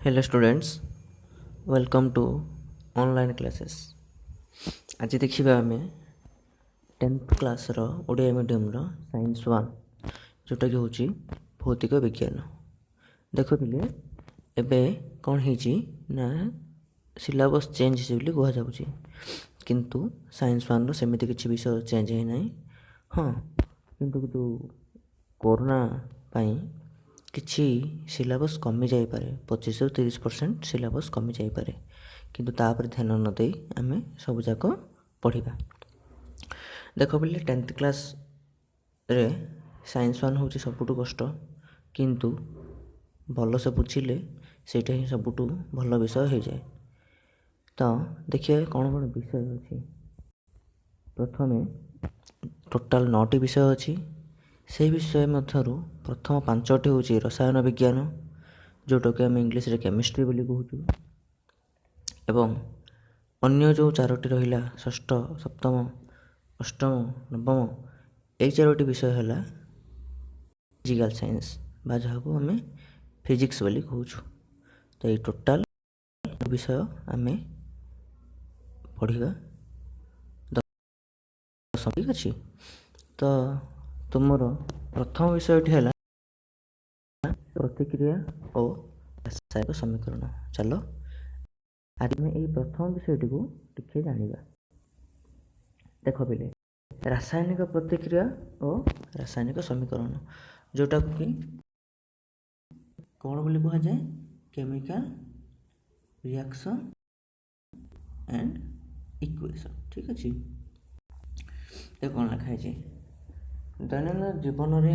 Hello students, welcome to online classes. आज देखिए आम 10th class Odia medium science 1 जोटा कि हूँ भौतिक विज्ञान। देख पे एबे कौन है सिलेबस चेंज हो कहुच्छे किंतु साइंस 1 सेमती किसी विषय चेंज है ना। हाँ, किंतु जो कोरोना पाई किसी सिलेबस कमी जापे 25-30% सिलेबस कमी जापे किंतु तापर ध्यान न दे आम सबूक पढ़ा। देख बोले 10th क्लास रे साइंस 1 हूँ सबुठ कष्ट किंतु भल से बुझिले ସେଇଟା ହିଁ ସବୁଠୁ ଭଲ ବିଷୟ ହେଇଯାଏ। ତ ଦେଖିବା କ'ଣ କ'ଣ ବିଷୟ ଅଛି। ପ୍ରଥମେ ଟୋଟାଲ 9ଟି ବିଷୟ ଅଛି। ସେହି ବିଷୟ ମଧ୍ୟରୁ ପ୍ରଥମ 5ଟି ହେଉଛି ରସାୟନ ବିଜ୍ଞାନ, ଯେଉଁଟାକି ଆମେ ଇଂଲିଶରେ କେମିଷ୍ଟ୍ରି ବୋଲି କହୁଛୁ, ଏବଂ ଅନ୍ୟ ଯେଉଁ 4ଟି ରହିଲା ଷଷ୍ଠ, ସପ୍ତମ, ଅଷ୍ଟମ, ନବମ, ଏଇ 4ଟି ବିଷୟ ହେଲା ଫିଜିକାଲ ସାଇନ୍ସ ବା ଯାହାକୁ ଆମେ ଫିଜିକ୍ସ ବୋଲି କହୁଛୁ। ତ ଏଇ ଟୋଟାଲ ବିଷୟ ଆମେ ପଢ଼ିବା। ଠିକ୍ ଅଛି। ତ ତୁମର ପ୍ରଥମ ବିଷୟଟି ହେଲା ପ୍ରତିକ୍ରିୟା ଓ ରାସାୟନିକ ସମୀକରଣ। ଚାଲ ଆଜି ଆମେ ଏଇ ପ୍ରଥମ ବିଷୟଟିକୁ ଟିକେ ଜାଣିବା। ଦେଖ ପିଲେ, ରାସାୟନିକ ପ୍ରତିକ୍ରିୟା ଓ ରାସାୟନିକ ସମୀକରଣ, ଯେଉଁଟାକୁ କି କ'ଣ ବୋଲି କୁହାଯାଏ? Chemical reaction and equation. ଠିକ୍ ଅଛି। ଏ କ'ଣ ଲେଖା ହେଇଛି? ଦୈନନ୍ଦିନ ଜୀବନରେ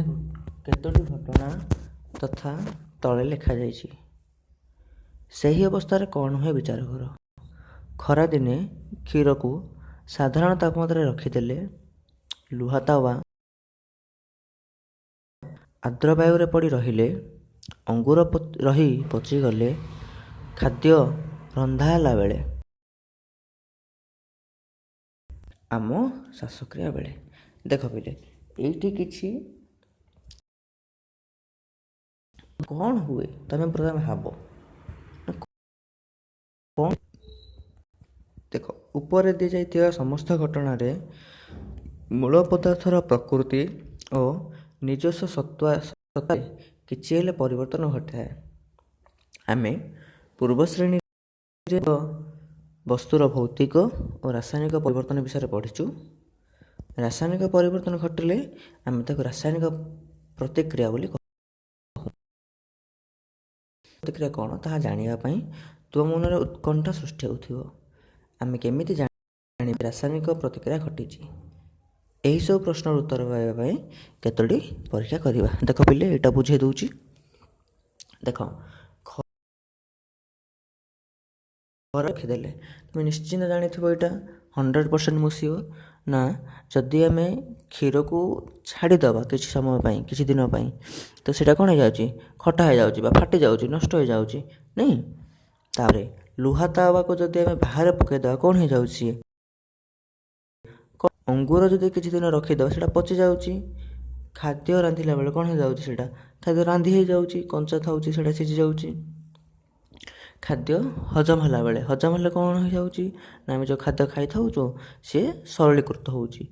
କେତୋଟି ଘଟଣା ତଥା ତଳେ ଲେଖାଯାଇଛି। ସେହି ଅବସ୍ଥାରେ କ'ଣ ହୁଏ ବିଚାର କର। ଖରାଦିନେ କ୍ଷୀରକୁ ସାଧାରଣ ତାପମାତ୍ରାରେ ରଖିଦେଲେ ଲୁହା ତାୱା ଆର୍ଦ୍ର ବାୟୁରେ ପଡ଼ି ରହିଲେ ଅଙ୍ଗୁର ରହି ପଚିଗଲେ ଖାଦ୍ୟ ରନ୍ଧା ହେଲା ବେଳେ ଆମ ଶ୍ୱାସକ୍ରିୟା ବେଳେ। ଦେଖ ପିଲେ, ଏଇଠି କିଛି କ'ଣ ହୁଏ ତମେ ପ୍ରଥମେ ଭାବ। କ'ଣ ଦେଖ, ଉପରେ ଦିଆଯାଇଥିବା ସମସ୍ତ ଘଟଣାରେ ମୂଳ ପଦାର୍ଥର ପ୍ରକୃତି ଓ ନିଜସ୍ୱ ସତ୍ତାରେ କିଛି ହେଲେ ପରିବର୍ତ୍ତନ ଘଟାଏ। ଆମେ ପୂର୍ବ ଶ୍ରେଣୀରେ ବସ୍ତୁର ଭୌତିକ ଓ ରାସାୟନିକ ପରିବର୍ତ୍ତନ ବିଷୟରେ ପଢ଼ିଛୁ। ରାସାୟନିକ ପରିବର୍ତ୍ତନ ଘଟିଲେ ଆମେ ତାକୁ ରାସାୟନିକ ପ୍ରତିକ୍ରିୟା ବୋଲି କହୁ। ପ୍ରତିକ୍ରିୟା କ'ଣ ତାହା ଜାଣିବା ପାଇଁ ତୁମ ମନରେ ଉତ୍କଣ୍ଠା ସୃଷ୍ଟି ହେଉଥିବ। ଆମେ କେମିତି ଜାଣିବା ରାସାୟନିକ ପ୍ରତିକ୍ରିୟା ଘଟିଛି? ଏହିସବୁ ପ୍ରଶ୍ନର ଉତ୍ତର ପାଇବା ପାଇଁ କେତୋଟି ପରୀକ୍ଷା କରିବା। ଦେଖ ପିଲେ, ଏଇଟା ବୁଝେଇ ଦେଉଛି। ଦେଖ, ରଖିଦେଲେ ତୁମେ ନିଶ୍ଚିନ୍ତ ଜାଣିଥିବ ଏଇଟା 100% ମୁଁ ସିଓର ନା। ଯଦି ଆମେ କ୍ଷୀରକୁ ଛାଡ଼ିଦେବା କିଛି ସମୟ ପାଇଁ, କିଛି ଦିନ ପାଇଁ, ତ ସେଇଟା କ'ଣ ହେଇଯାଉଛି? ଖଟା ହେଇଯାଉଛି ବା ଫାଟି ଯାଉଛି, ନଷ୍ଟ ହେଇଯାଉଛି ନାଇଁ। ତାପରେ ଲୁହା ତାୱାକୁ ଯଦି ଆମେ ବାହାରେ ପକାଇଦେବା କ'ଣ ହେଇଯାଉଛି? ଅଙ୍ଗୁର ଯଦି କିଛି ଦିନ ରଖିଦେବା ସେଇଟା ପଚି ଯାଉଛି। ଖାଦ୍ୟ ରାନ୍ଧିଲା ବେଳେ କ'ଣ ହେଇଯାଉଛି? ସେଇଟା ଖାଦ୍ୟ ରାନ୍ଧି ହେଇଯାଉଛି, କଞ୍ଚା ଥାଉଛି ସେଇଟା ସିଝି ଯାଉଛି। ଖାଦ୍ୟ ହଜମ ହେଲା ବେଳେ, ହଜମ ହେଲେ କ'ଣ ହେଇଯାଉଛି ନା ଆମେ ଯେଉଁ ଖାଦ୍ୟ ଖାଇଥାଉଛୁ ସିଏ ସରଳୀକୃତ ହେଉଛି।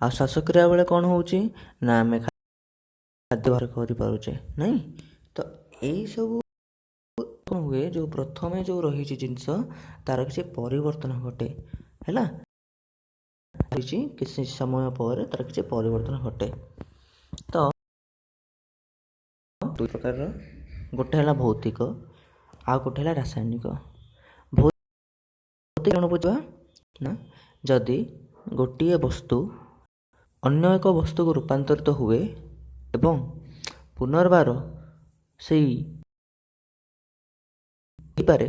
ଆଉ ଶ୍ୱାସକ୍ରିୟା ବେଳେ କ'ଣ ହେଉଛି ନା ଆମେ ଖାଦ୍ୟ ବାହାର କରିପାରୁଛେ ନାଇଁ। ତ ଏଇସବୁ କ'ଣ ହୁଏ, ଯେଉଁ ପ୍ରଥମେ ଯେଉଁ ରହିଛି ଜିନିଷ ତାର କିଛି ପରିବର୍ତ୍ତନ ଘଟେ ହେଲା। କିଛି ସମୟ ପରେ ତାର କିଛି ପରିବର୍ତ୍ତନ ଘଟେ। ତ ଦୁଇ ପ୍ରକାରର, ଗୋଟେ ହେଲା ଭୌତିକ ଆଉ ଗୋଟେ ହେଲା ରାସାୟନିକ। ଭୌତିକ କ'ଣ ବୁଝିବା ନା, ଯଦି ଗୋଟିଏ ବସ୍ତୁ ଅନ୍ୟ ଏକ ବସ୍ତୁକୁ ରୂପାନ୍ତରିତ ହୁଏ ଏବଂ ପୁନର୍ବାର ସେଇ ହେଇପାରେ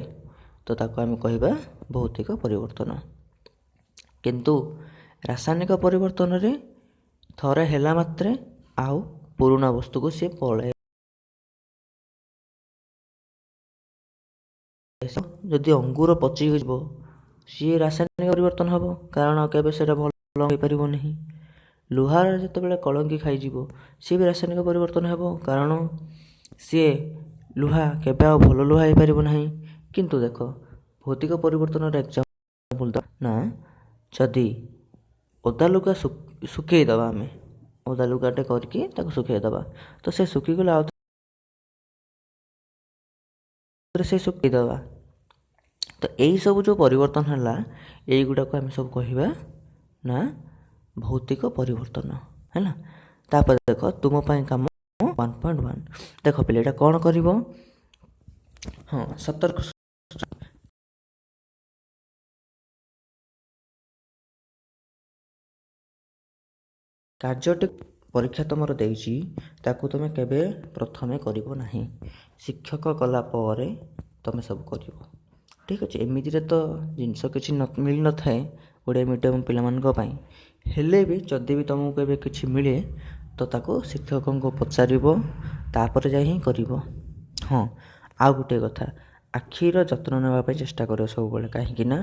ତ ତାକୁ ଆମେ କହିବା ଭୌତିକ ପରିବର୍ତ୍ତନ। କିନ୍ତୁ ରାସାୟନିକ ପରିବର୍ତ୍ତନରେ ଥରେ ହେଲା ମାତ୍ରେ ଆଉ ପୁରୁଣା ବସ୍ତୁକୁ ସିଏ ପଳାଏ। ଯଦି ଅଙ୍ଗୁର ପଚିଯିବ ସିଏ ରାସାୟନିକ ପରିବର୍ତ୍ତନ ହେବ, କାରଣ କେବେ ସେଇଟା ଭଲ ହୋଇପାରିବ ନାହିଁ। ଲୁହାର ଯେତେବେଳେ କଳଙ୍କି ଖାଇଯିବ ସିଏ ବି ରାସାୟନିକ ପରିବର୍ତ୍ତନ ହେବ, କାରଣ ସିଏ ଲୁହା କେବେ ଆଉ ଭଲ ଲୁହା ହେଇପାରିବ ନାହିଁ। କିନ୍ତୁ ଦେଖ ଭୌତିକ ପରିବର୍ତ୍ତନର ଏକ୍ଜାମ୍ପଲ୍ ନା ଯଦି ଓଦା ଲୁଗା ଶୁଖେଇ ଦେବା ଆମେ ଓଦା ଲୁଗାଟେ କରିକି ତାକୁ ଶୁଖେଇ ଦେବା ତ ସେ ଶୁଖିଗଲେ ଆଉ ସେ ଶୁଖେଇ ଦେବା ତ ଏଇସବୁ ଯେଉଁ ପରିବର୍ତ୍ତନ ହେଲା ଏଇଗୁଡ଼ାକୁ ଆମେ ସବୁ କହିବା ନା ଭୌତିକ ପରିବର୍ତ୍ତନ ହେଲା। ତାପରେ ଦେଖ ତୁମ ପାଇଁ କାମ 1.1 ଦେଖ ପିଲେ ଏଇଟା କ'ଣ କରିବ ହଁ ସତର୍କ କାର୍ଯ୍ୟଟି ପରୀକ୍ଷା ତୁମର ଦେଇଛି ତାକୁ ତୁମେ କେବେ ପ୍ରଥମେ କରିବ ନାହିଁ, ଶିକ୍ଷକ କଲା ପରେ ତୁମେ ସବୁ କରିବ। ଠିକ୍ ଅଛି, ଏମିତିରେ ତ ଜିନିଷ କିଛି ମିଳିନଥାଏ ଓଡ଼ିଆ ମିଡ଼ିୟମ୍ ପିଲାମାନଙ୍କ ପାଇଁ, ହେଲେ ବି ଯଦି ବି ତୁମକୁ କେବେ କିଛି ମିଳେ ତ ତାକୁ ଶିକ୍ଷକଙ୍କୁ ପଚାରିବ ତାପରେ ଯାଇ ହିଁ କରିବ। ହଁ ଆଉ ଗୋଟିଏ କଥା, ଆଖିର ଯତ୍ନ ନେବା ପାଇଁ ଚେଷ୍ଟା କରିବ ସବୁବେଳେ, କାହିଁକି ନା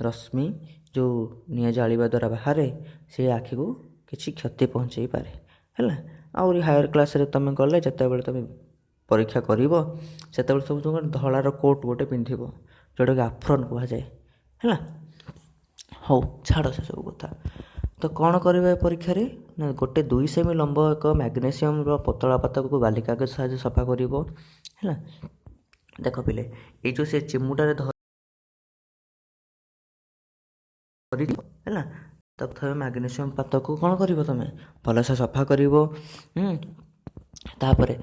ରଶ୍ମି ଯେଉଁ ନିଆଁ ଜାଳିବା ଦ୍ୱାରା ବାହାରେ ସେ ଆଖିକୁ କିଛି କ୍ଷତି ପହଞ୍ଚେଇ ପାରେ ହେଲା। ଆହୁରି ହାୟର କ୍ଲାସ୍ରେ ତୁମେ ଗଲେ ଯେତେବେଳେ ତୁମେ ପରୀକ୍ଷା କରିବ ସେତେବେଳେ ସବୁ ତୁମେ ଧଳାର କୋଟ୍ ଗୋଟେ ପିନ୍ଧିବ ଯେଉଁଟାକି ଆଫ୍ରନ୍ କୁହାଯାଏ ହେଲା। ହଉ ଛାଡ଼ ସେସବୁ କଥା। ତ କ'ଣ କରିବା ଏ ପରୀକ୍ଷାରେ ନା ଗୋଟେ 2 ସେମି ଲମ୍ବ ଏକ ମ୍ୟାଗ୍ନେସିୟମର ପତଳା ପାତକୁ ବାଲି କାଗଜ ସାହାଯ୍ୟରେ ସଫା କରିବ ହେଲା। ଦେଖ ପିଲେ ଏଇ ଯେଉଁ ସେ ଚିମୁଟାରେ ଧରିବ ହେଲା, ପ୍ରଥମେ ମ୍ୟାଗ୍ନେସିୟମ୍ ପାତକୁ କ'ଣ କରିବ ତୁମେ ଭଲସେ ସଫା କରିବ। ତାପରେ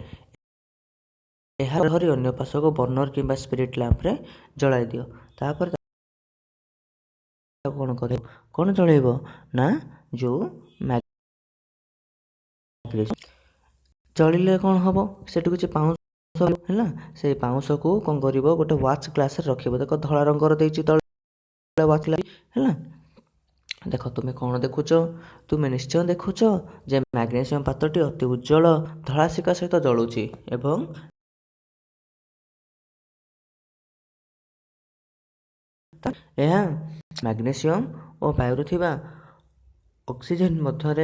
ଏହା ଧରି ଅନ୍ୟ ପାର୍ଶ୍ୱକୁ ବର୍ଣ୍ଣର କିମ୍ବା ସ୍ପିରିଟ୍ ଲ୍ୟାମ୍ପରେ ଜଳାଇ ଦିଅ। ତାପରେ କ'ଣ କରିବ, କ'ଣ ଜଳାଇବ ନା ଯେଉଁ ଜଳିଲେ କ'ଣ ହେବ ସେଠୁ କିଛି ପାଉଁଶ ହେଲା, ସେଇ ପାଉଁଶକୁ କ'ଣ କରିବ ଗୋଟେ ୱାଚ୍ ଗ୍ଲାସ୍ରେ ରଖିବ। ଦେଖ ଧଳା ରଙ୍ଗର ଦେଇଛି ତଳେ ୱାଚ୍ ଗ୍ଲାସ୍ ହେଲା। ଦେଖ ତୁମେ କ'ଣ ଦେଖୁଛ, ତୁମେ ନିଶ୍ଚୟ ଦେଖୁଛ ଯେ ମ୍ୟାଗ୍ନେସିୟମ୍ ପାତ୍ରଟି ଅତି ଉଜ୍ଜଳ ଧଳା ଶିଖା ସହିତ ଜଳୁଛି ଏବଂ ଏହା ମ୍ୟାଗ୍ନେସିୟମ୍ ଓ ବାୟୁରେ ଥିବା ଅକ୍ସିଜେନ୍ ମଧ୍ୟରେ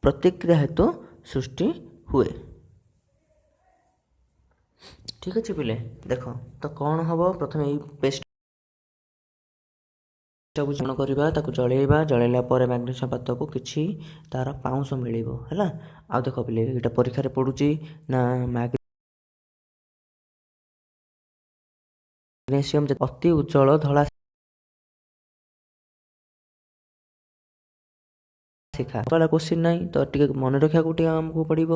ପ୍ରତିକ୍ରିୟା ହେତୁ ସୃଷ୍ଟି ହୁଏ। ଠିକ୍ ଅଛି ପିଲେ, ଦେଖ ତ କ'ଣ ହେବ, ପ୍ରଥମେ ଏଇ ପେଷ୍ଟଟାକୁ କ'ଣ କରିବା, ତାକୁ ଜଳେଇବା, ଜଳେଇଲା ପରେ ମ୍ୟାଗ୍ନେସିୟମ୍ ପାତ୍ରକୁ କିଛି ତା'ର ପାଉଁଶ ମିଳିବ ହେଲା। ଆଉ ଦେଖ ପିଲେ ଏଇଟା ପରୀକ୍ଷାରେ ପଡ଼ୁଛି ନା ମ୍ୟାଗ୍ନେସିୟମ୍ ଅତି ଉଜ୍ଜଳ ଧଳା ଶିଖା କୋଶ୍ଚିନ୍ ନାହିଁ ତ ଟିକେ ମନେ ରଖିବାକୁ ଟିକେ ଆମକୁ ପଡ଼ିବ।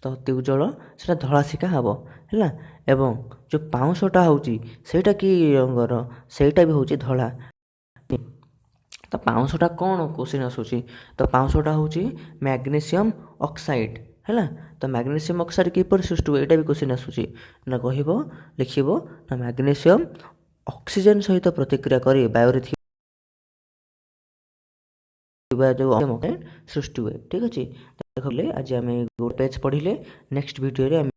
ତ ଅତି ଉଜ୍ଜଳ ସେଇଟା ଧଳା ଶିଖା ହେବ ହେଲା, ଏବଂ ଯେଉଁ ପାଉଁଶଟା ହେଉଛି ସେଇଟା କି ରଙ୍ଗର, ସେଇଟା ବି ହେଉଛି ଧଳା। ତ ପାଉଁଶଟା କ'ଣ କୋଶ୍ଚିନ୍ ଆସୁଛି, ତ ପାଉଁଶଟା ହେଉଛି ମ୍ୟାଗ୍ନେସିୟମ୍ ଅକ୍ସାଇଡ଼୍ ହେଲା। ତ ମ୍ୟାଗ୍ନେସିୟମ୍ ଅକ୍ସାଇଡ଼୍ କିପରି ସୃଷ୍ଟି ହୁଏ ଏଇଟା ବି କୋଶ୍ଚିନ୍ ଆସୁଛି ନା କହିବ ଲେଖିବ ନା ମ୍ୟାଗ୍ନେସିୟମ୍ ଅକ୍ସିଜେନ୍ ସହିତ ପ୍ରତିକ୍ରିୟା କରି ବାୟୁରେ ଯେଉଁ ସୃଷ୍ଟି ହୁଏ। ଠିକ୍ ଅଛି, ଦେଖିଲେ ଆଜି ଆମେ ଗୋଟେ ପେଜ୍ ପଢ଼ିଲେ, ନେକ୍ସଟ ଭିଡ଼ିଓରେ ଆମେ